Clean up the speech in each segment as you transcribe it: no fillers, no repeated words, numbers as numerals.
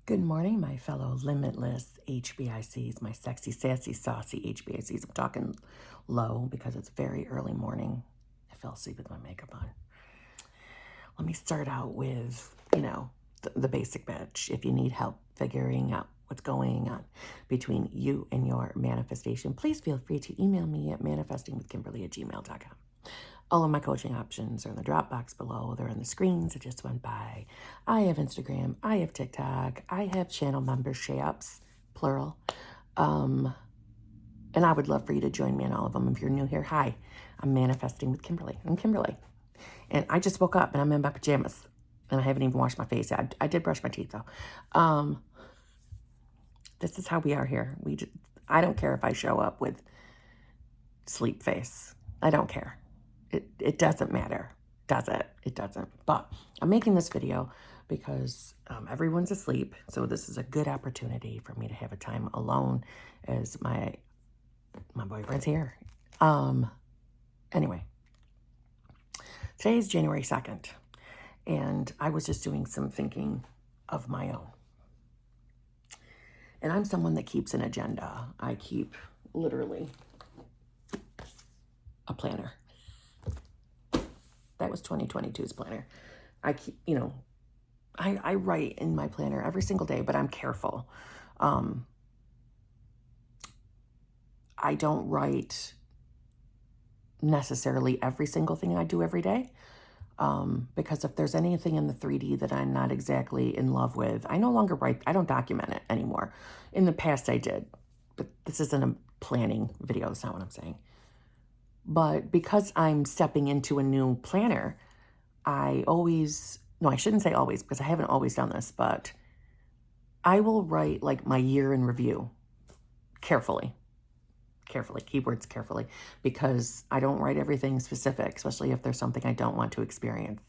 Good morning, my fellow limitless HBICs, my sexy, sassy, saucy HBICs. I'm talking low because it's very early morning. I fell asleep with my makeup on. Let me start out with, the basic bitch. If you need help figuring out what's going on between you and your manifestation, please feel free to email me at manifestingwithkimberly@gmail.com. All of my coaching options are in the Dropbox below. They're on the screens that just went by. I have Instagram. I have TikTok. I have channel memberships, plural. And I would love for you to join me in all of them. If you're new here, hi, I'm Manifesting with Kimberly. I'm Kimberly. And I just woke up and I'm in my pajamas. And I haven't even washed my face yet. I did brush my teeth, though. This is how we are here. I don't care if I show up with sleep face. I don't care. It doesn't matter, does it? It doesn't. But I'm making this video because everyone's asleep. So this is a good opportunity for me to have a time alone as my boyfriend's here. Anyway, today is January 2nd. And I was just doing some thinking of my own. And I'm someone that keeps an agenda. I keep literally a planner. That was 2022's planner. I keep, I write in my planner every single day, but I'm careful. I don't write necessarily every single thing I do every day. Because if there's anything in the 3D that I'm not exactly in love with, I no longer write, I don't document it anymore. In the past I did, but this isn't a planning video. That's not what I'm saying. But because I'm stepping into a new planner, I shouldn't say always because I haven't always done this, but I will write like my year in review carefully, keywords carefully, because I don't write everything specific, especially if there's something I don't want to experience,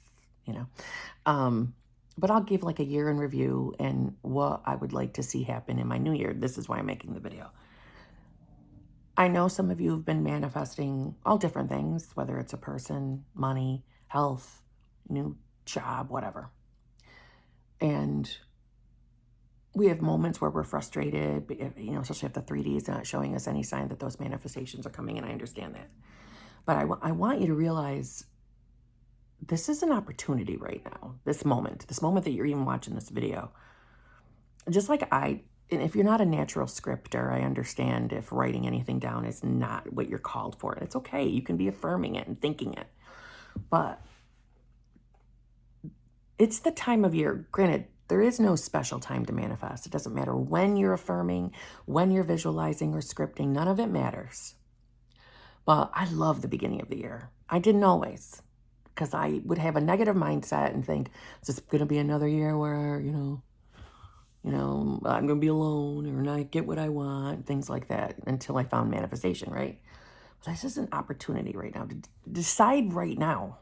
but I'll give like a year in review and what I would like to see happen in my new year. This is why I'm making the video. I know some of you have been manifesting all different things, whether it's a person, money, health, new job, whatever. And we have moments where we're frustrated, especially if the 3D is not showing us any sign that those manifestations are coming, and I understand that. But I want you to realize this is an opportunity right now, this moment that you're even watching this video. Just like and if you're not a natural scripter, I understand if writing anything down is not what you're called for. It's okay. You can be affirming it and thinking it. But it's the time of year. Granted, there is no special time to manifest. It doesn't matter when you're affirming, when you're visualizing or scripting. None of it matters. But I love the beginning of the year. I didn't always, because I would have a negative mindset and think, is this going to be another year where, I'm going to be alone or not get what I want, things like that, until I found manifestation, right? But this is an opportunity right now to decide right now,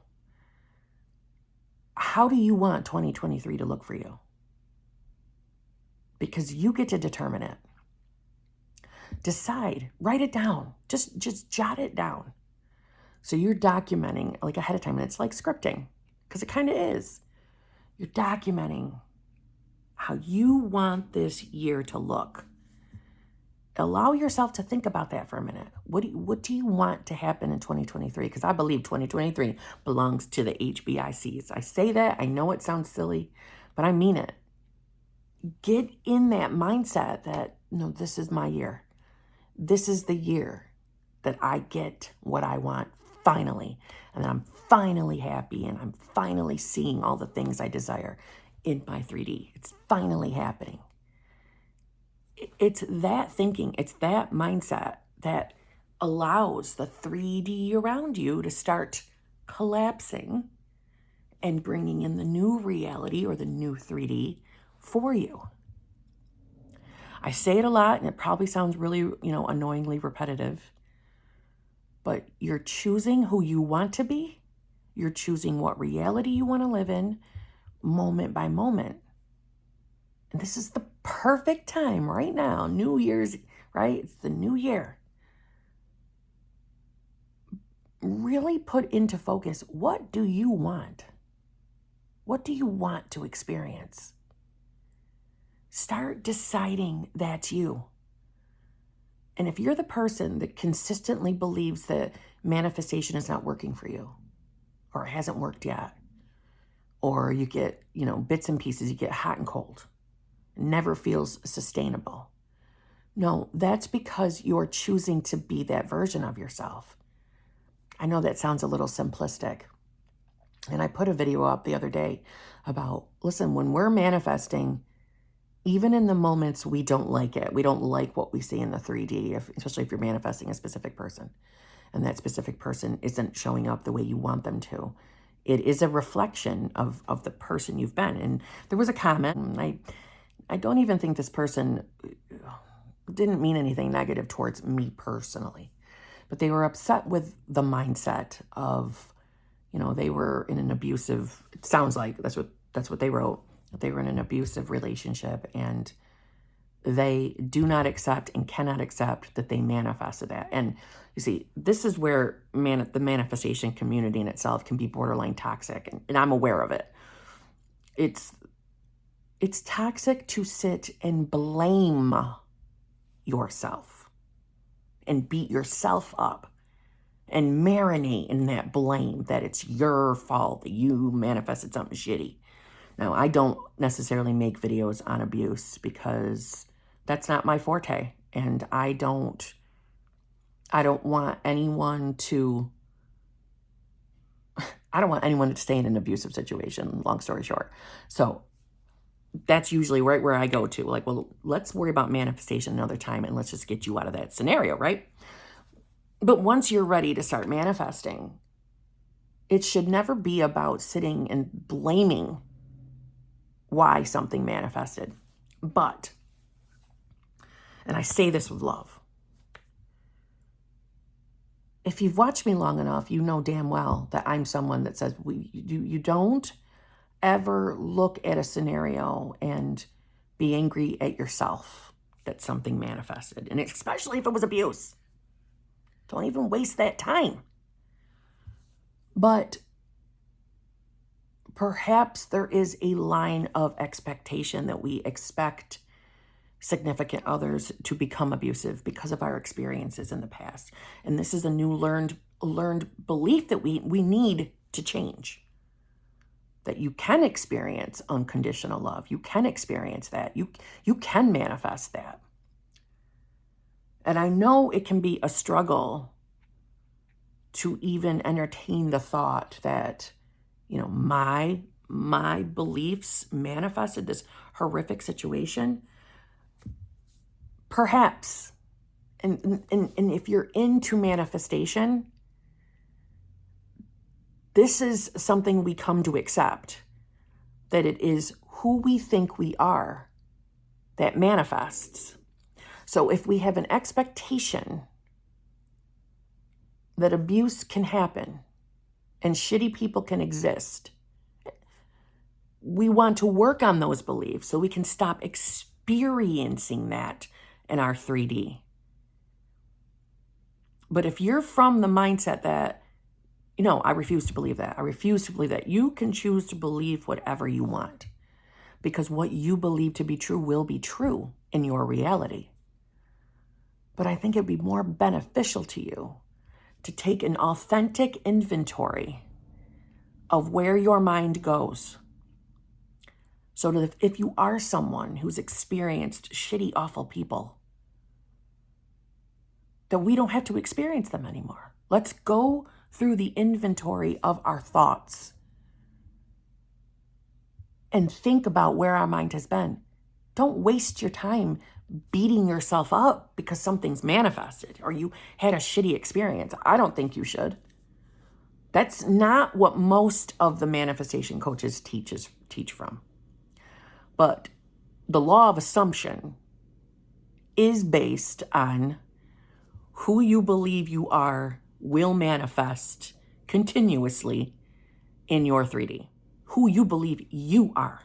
how do you want 2023 to look for you? Because you get to determine it. Decide, write it down, just jot it down. So you're documenting like ahead of time, and it's like scripting, because it kind of is. You're documenting how you want this year to look. Allow yourself to think about that for a minute. What do you want to happen in 2023? Because I believe 2023 belongs to the HBICs. I say that, I know it sounds silly, but I mean it. Get in that mindset that, no, this is my year. This is the year that I get what I want finally. And then I'm finally happy and I'm finally seeing all the things I desire in my 3D. It's finally happening. It's that thinking, it's that mindset that allows the 3D around you to start collapsing and bringing in the new reality or the new 3D for you. I say it a lot and it probably sounds really, annoyingly repetitive, but you're choosing who you want to be. You're choosing what reality you want to live in moment by moment. And this is the perfect time right now, New Year's, right? It's the new year. Really put into focus, what do you want? What do you want to experience? Start deciding that's you. And if you're the person that consistently believes that manifestation is not working for you, or it hasn't worked yet, or you get, bits and pieces, you get hot and cold, it never feels sustainable. No, that's because you're choosing to be that version of yourself. I know that sounds a little simplistic. And I put a video up the other day about, listen, when we're manifesting, even in the moments we don't like it, we don't like what we see in the 3D, especially if you're manifesting a specific person and that specific person isn't showing up the way you want them to. It is a reflection of the person you've been. And there was a comment, and I don't even think this person didn't mean anything negative towards me personally, but they were upset with the mindset of, they were in an abusive, it sounds like that's what they wrote. They were in an abusive relationship and they do not accept and cannot accept that they manifested that. And you see, this is where the manifestation community in itself can be borderline toxic. And I'm aware of it. It's toxic to sit and blame yourself and beat yourself up and marinate in that blame that it's your fault that you manifested something shitty. Now, I don't necessarily make videos on abuse because that's not my forte. And I don't want anyone to stay in an abusive situation, long story short. So that's usually right where I go to. Like, well, let's worry about manifestation another time and let's just get you out of that scenario, right? But once you're ready to start manifesting, it should never be about sitting and blaming why something manifested. But, and I say this with love, if you've watched me long enough, you know damn well that I'm someone that says you don't ever look at a scenario and be angry at yourself that something manifested. And especially if it was abuse. Don't even waste that time. But perhaps there is a line of expectation that we expect significant others to become abusive because of our experiences in the past. And this is a new learned belief that we need to change. That you can experience unconditional love. You can experience that. You can manifest that. And I know it can be a struggle to even entertain the thought that, my beliefs manifested this horrific situation. Perhaps, and if you're into manifestation, this is something we come to accept, that it is who we think we are that manifests. So if we have an expectation that abuse can happen and shitty people can exist, we want to work on those beliefs so we can stop experiencing that in our 3D. But if you're from the mindset that, I refuse to believe that. I refuse to believe that. You can choose to believe whatever you want because what you believe to be true will be true in your reality. But I think it'd be more beneficial to you to take an authentic inventory of where your mind goes. So that if you are someone who's experienced shitty, awful people, that we don't have to experience them anymore. Let's go through the inventory of our thoughts and think about where our mind has been. Don't waste your time beating yourself up because something's manifested or you had a shitty experience. I don't think you should. That's not what most of the manifestation coaches teach from. But the law of assumption is based on who you believe you are will manifest continuously in your 3D. Who you believe you are.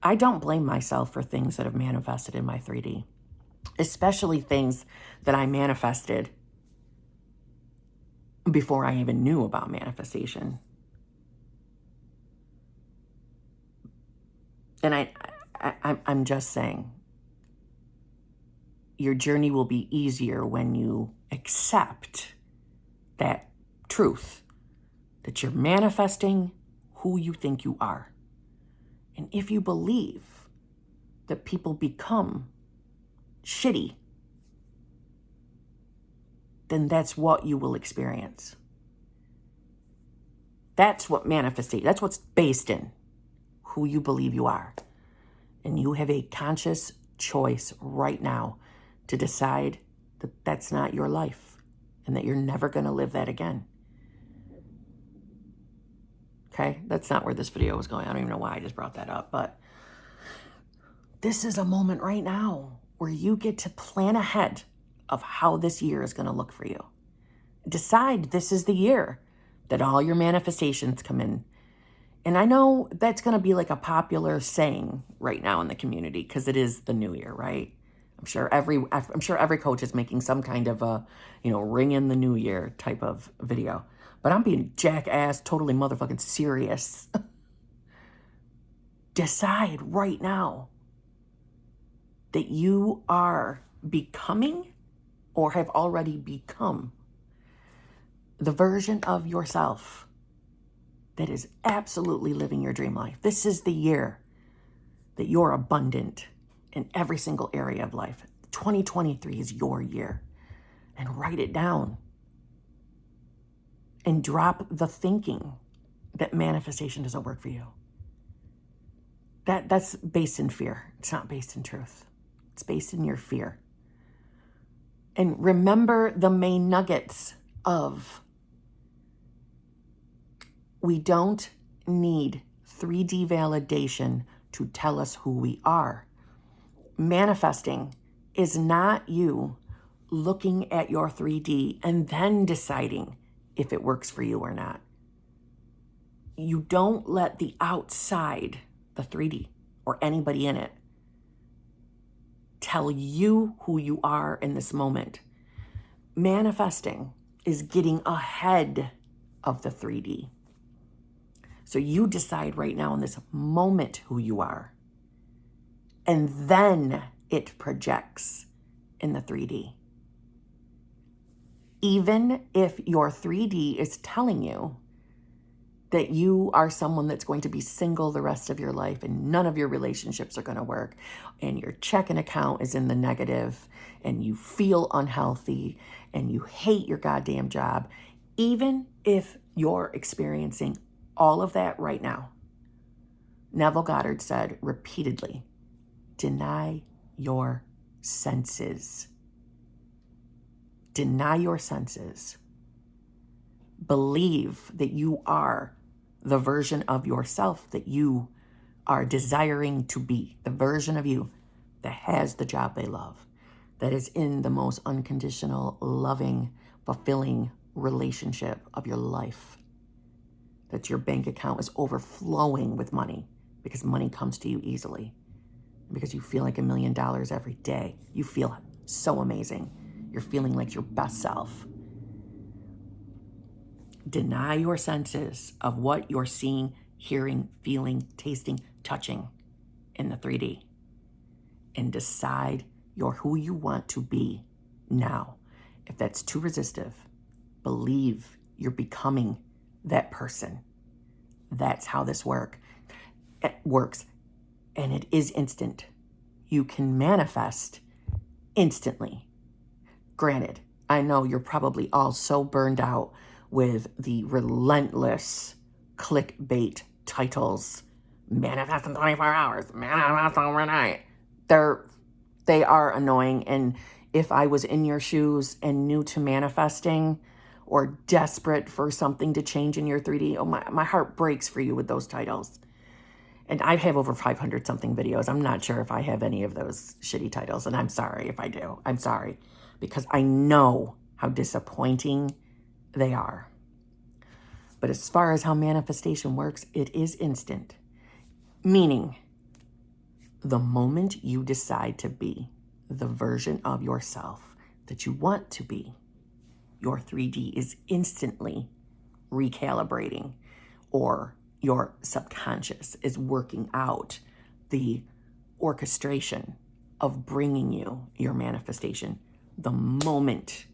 I don't blame myself for things that have manifested in my 3D, especially things that I manifested before I even knew about manifestation. And I'm just saying, your journey will be easier when you accept that truth, that you're manifesting who you think you are. And if you believe that people become shitty, then that's what you will experience. That's what manifestation, that's what's based in who you believe you are. And you have a conscious choice right now to decide that that's not your life and that you're never going to live that again. Okay, that's not where this video was going. I don't even know why I just brought that up, but this is a moment right now where you get to plan ahead of how this year is going to look for you. Decide this is the year that all your manifestations come in. And I know that's going to be like a popular saying right now in the community because it is the new year, right? I'm sure every coach is making some kind of a, ring in the new year type of video. But I'm being jackass, totally motherfucking serious. Decide right now that you are becoming or have already become the version of yourself that is absolutely living your dream life. This is the year that you're abundant in every single area of life. 2023 is your year. And write it down. And drop the thinking that manifestation doesn't work for you. That's based in fear. It's not based in truth. It's based in your fear. And remember the main nuggets of we don't need 3D validation to tell us who we are. Manifesting is not you looking at your 3D and then deciding if it works for you or not. You don't let the outside, the 3D, or anybody in it, tell you who you are in this moment. Manifesting is getting ahead of the 3D. So you decide right now in this moment who you are. And then it projects in the 3D. Even if your 3D is telling you that you are someone that's going to be single the rest of your life and none of your relationships are going to work and your checking account is in the negative and you feel unhealthy and you hate your goddamn job, even if you're experiencing all of that right now, Neville Goddard said repeatedly, deny your senses. Deny your senses. Believe that you are the version of yourself that you are desiring to be, the version of you that has the job they love, that is in the most unconditional, loving, fulfilling relationship of your life, that your bank account is overflowing with money because money comes to you easily, because you feel like $1 million every day. You feel so amazing. You're feeling like your best self. Deny your senses of what you're seeing, hearing, feeling, tasting, touching in the 3D. And decide you're who you want to be now. If that's too resistive, believe you're becoming that person. That's how this works. And it is instant. You can manifest instantly. Granted, I know you're probably all so burned out with the relentless clickbait titles. Manifest in 24 hours. Manifest overnight. They are annoying. And if I was in your shoes and new to manifesting or desperate for something to change in your 3D, oh, my heart breaks for you with those titles. And I have over 500 something videos. I'm not sure if I have any of those shitty titles. And I'm sorry if I do. I'm sorry. Because I know how disappointing they are. But as far as how manifestation works, it is instant. Meaning, the moment you decide to be the version of yourself that you want to be, your 3D is instantly recalibrating, or your subconscious is working out the orchestration of bringing you your manifestation the moment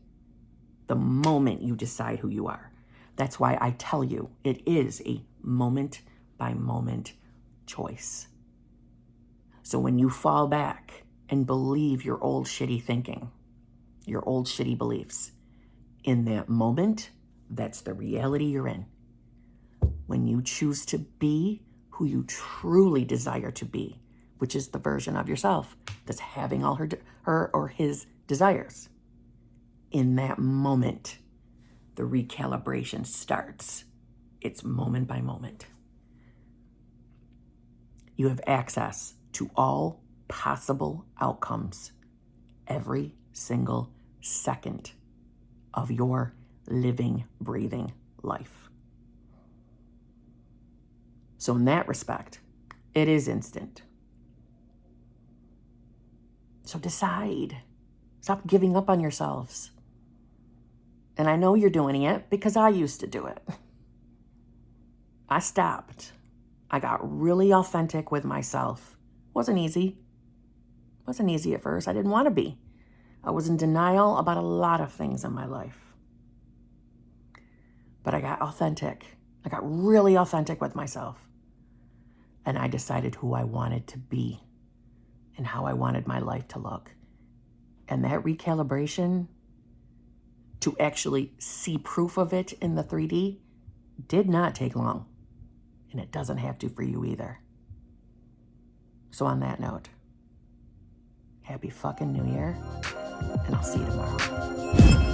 you decide who you are. That's why I tell you it is a moment by moment choice. So when you fall back and believe your old shitty thinking, your old shitty beliefs, in that moment, that's the reality you're in. When you choose to be who you truly desire to be, which is the version of yourself that's having all her or his desires, in that moment, the recalibration starts. It's moment by moment. You have access to all possible outcomes every single second of your living, breathing life. So in that respect, it is instant. So decide. Stop giving up on yourselves. And I know you're doing it because I used to do it. I stopped. I got really authentic with myself. Wasn't easy. Wasn't easy at first. I didn't want to be. I was in denial about a lot of things in my life. But I got authentic. I got really authentic with myself. And I decided who I wanted to be and how I wanted my life to look. And that recalibration, to actually see proof of it in the 3D, did not take long. And it doesn't have to for you either. So on that note, happy fucking New Year, and I'll see you tomorrow.